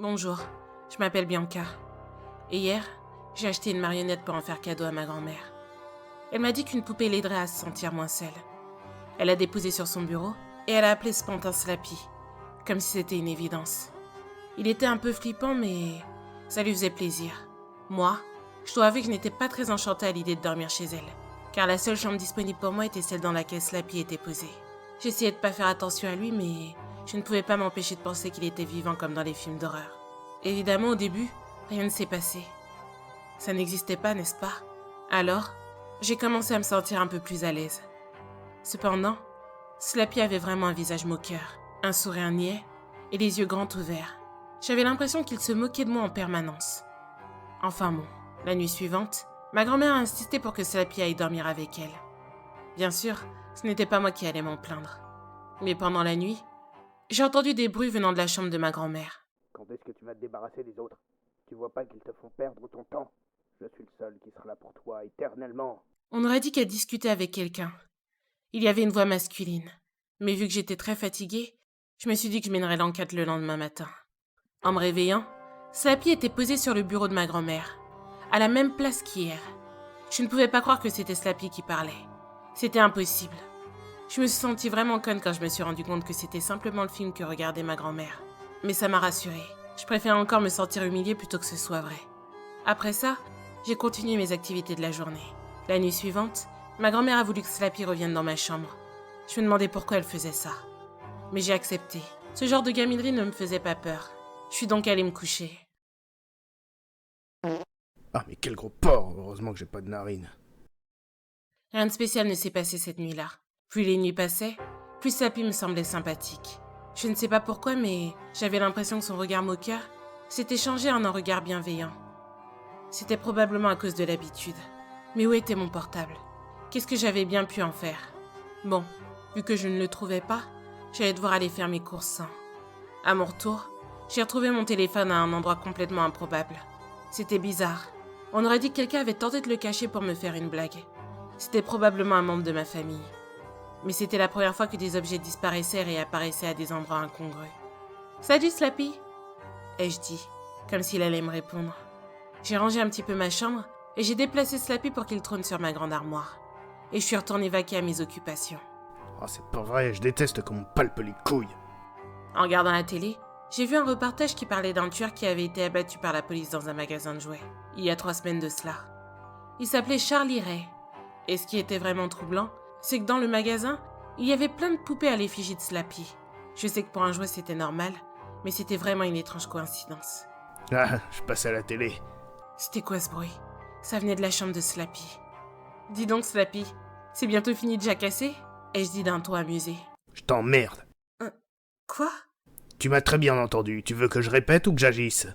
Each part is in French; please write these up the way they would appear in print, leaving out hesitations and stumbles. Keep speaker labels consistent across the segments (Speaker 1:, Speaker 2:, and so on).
Speaker 1: Bonjour, je m'appelle Bianca. Et hier, j'ai acheté une marionnette pour en faire cadeau à ma grand-mère. Elle m'a dit qu'une poupée l'aiderait à se sentir moins seule. Elle l'a déposée sur son bureau et elle a appelé ce pantin Slappy, comme si c'était une évidence. Il était un peu flippant, mais ça lui faisait plaisir. Moi, je dois avouer que je n'étais pas très enchantée à l'idée de dormir chez elle, car la seule chambre disponible pour moi était celle dans laquelle Slappy était posé. J'essayais de pas faire attention à lui, mais je ne pouvais pas m'empêcher de penser qu'il était vivant comme dans les films d'horreur. Évidemment, au début, rien ne s'est passé. Ça n'existait pas, n'est-ce pas? Alors, j'ai commencé à me sentir un peu plus à l'aise. Cependant, Slappy avait vraiment un visage moqueur, un sourire niais et les yeux grands ouverts. J'avais l'impression qu'il se moquait de moi en permanence. Enfin bon, la nuit suivante, ma grand-mère a insisté pour que Slappy aille dormir avec elle. Bien sûr, ce n'était pas moi qui allais m'en plaindre. Mais pendant la nuit, j'ai entendu des bruits venant de la chambre de ma grand-mère.
Speaker 2: Quand est-ce que tu vas te débarrasser des autres? Tu vois pas qu'ils te font perdre ton temps? Je suis le seul qui sera là pour toi éternellement.
Speaker 1: On aurait dit qu'elle discutait avec quelqu'un. Il y avait une voix masculine. Mais vu que j'étais très fatiguée, je me suis dit que je mènerais l'enquête le lendemain matin. En me réveillant, Slappy était posé sur le bureau de ma grand-mère, à la même place qu'hier. Je ne pouvais pas croire que c'était Slappy qui parlait. C'était impossible. Je me suis sentie vraiment conne quand je me suis rendu compte que c'était simplement le film que regardait ma grand-mère. Mais ça m'a rassurée. Je préfère encore me sentir humiliée plutôt que ce soit vrai. Après ça, j'ai continué mes activités de la journée. La nuit suivante, ma grand-mère a voulu que Slappy revienne dans ma chambre. Je me demandais pourquoi elle faisait ça. Mais j'ai accepté. Ce genre de gaminerie ne me faisait pas peur. Je suis donc allée me coucher.
Speaker 2: Ah mais quel gros porc, heureusement que j'ai pas de narine.
Speaker 1: Rien de spécial ne s'est passé cette nuit-là. Plus les nuits passaient, plus Slappy me semblait sympathique. Je ne sais pas pourquoi, mais j'avais l'impression que son regard moqueur s'était changé en un regard bienveillant. C'était probablement à cause de l'habitude. Mais où était mon portable? Qu'est-ce que j'avais bien pu en faire? Bon, vu que je ne le trouvais pas, j'allais devoir aller faire mes courses sans. À mon retour, j'ai retrouvé mon téléphone à un endroit complètement improbable. C'était bizarre. On aurait dit que quelqu'un avait tenté de le cacher pour me faire une blague. C'était probablement un membre de ma famille. Mais c'était la première fois que des objets disparaissaient et réapparaissaient à des endroits incongrus. « Salut Slappy !» ai-je dit, comme s'il allait me répondre. J'ai rangé un petit peu ma chambre et j'ai déplacé Slappy pour qu'il trône sur ma grande armoire. Et je suis retournée vaquer à mes occupations.
Speaker 2: Oh c'est pas vrai, je déteste qu'on me palpe les couilles.
Speaker 1: En regardant la télé, j'ai vu un reportage qui parlait d'un tueur qui avait été abattu par la police dans un magasin de jouets, il y a 3 semaines de cela. Il s'appelait Charlie Ray. Et ce qui était vraiment troublant, c'est que dans le magasin, il y avait plein de poupées à l'effigie de Slappy. Je sais que pour un jouet c'était normal, mais c'était vraiment une étrange coïncidence.
Speaker 2: Ah, je passe à la télé.
Speaker 1: C'était quoi ce bruit? Ça venait de la chambre de Slappy. Dis donc Slappy, c'est bientôt fini de jacasser? Ai-je dit d'un ton amusé.
Speaker 2: Je t'emmerde.
Speaker 1: Quoi?
Speaker 2: Tu m'as très bien entendu, tu veux que je répète ou que j'agisse?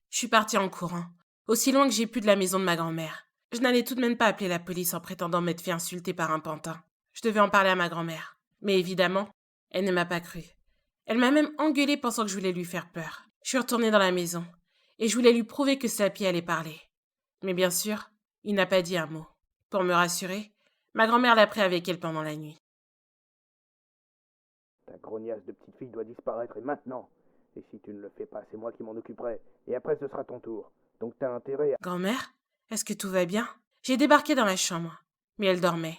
Speaker 1: Je suis partie en courant, aussi loin que j'ai pu de la maison de ma grand-mère. Je n'allais tout de même pas appeler la police en prétendant m'être fait insulter par un pantin. Je devais en parler à ma grand-mère. Mais évidemment, elle ne m'a pas cru. Elle m'a même engueulée pensant que je voulais lui faire peur. Je suis retournée dans la maison, et je voulais lui prouver que Slappy allait parler. Mais bien sûr, il n'a pas dit un mot. Pour me rassurer, ma grand-mère l'a pris avec elle pendant la nuit.
Speaker 2: Ta grognasse de petite fille doit disparaître et maintenant. Et si tu ne le fais pas, c'est moi qui m'en occuperai. Et après ce sera ton tour. Donc t'as intérêt à...
Speaker 1: Grand-mère, est-ce que tout va bien? J'ai débarqué dans la chambre, mais elle dormait.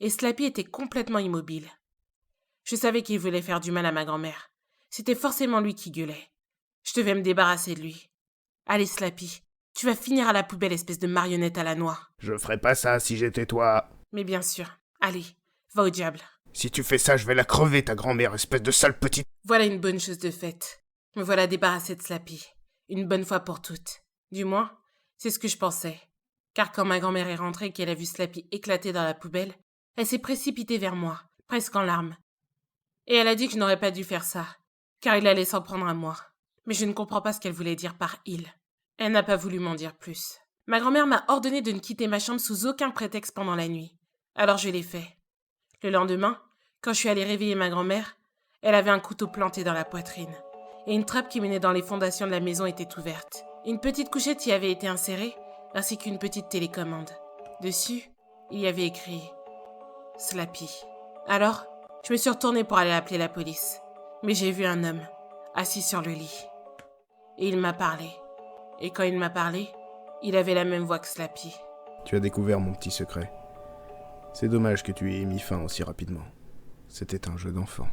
Speaker 1: Et Slappy était complètement immobile. Je savais qu'il voulait faire du mal à ma grand-mère. C'était forcément lui qui gueulait. Je devais me débarrasser de lui. Allez Slappy, tu vas finir à la poubelle, espèce de marionnette à la noix.
Speaker 2: Je ferais pas ça si j'étais toi.
Speaker 1: Mais bien sûr. Allez, va au diable.
Speaker 2: Si tu fais ça, je vais la crever, ta grand-mère, espèce de sale petite...
Speaker 1: Voilà une bonne chose de faite. Me voilà débarrassée de Slappy. Une bonne fois pour toutes. Du moins, c'est ce que je pensais. Car quand ma grand-mère est rentrée et qu'elle a vu Slappy éclater dans la poubelle, elle s'est précipitée vers moi, presque en larmes. Et elle a dit que je n'aurais pas dû faire ça, car il allait s'en prendre à moi. Mais je ne comprends pas ce qu'elle voulait dire par « il ». Elle n'a pas voulu m'en dire plus. Ma grand-mère m'a ordonné de ne quitter ma chambre sous aucun prétexte pendant la nuit. Alors je l'ai fait. Le lendemain, quand je suis allée réveiller ma grand-mère, elle avait un couteau planté dans la poitrine. Et une trappe qui menait dans les fondations de la maison était ouverte. Une petite couchette y avait été insérée, ainsi qu'une petite télécommande. Dessus, il y avait écrit « Slappy ». Alors, je me suis retournée pour aller appeler la police. Mais j'ai vu un homme, assis sur le lit. Et il m'a parlé. Et quand il m'a parlé, il avait la même voix que Slappy.
Speaker 3: Tu as découvert mon petit secret. C'est dommage que tu aies mis fin aussi rapidement. C'était un jeu d'enfant.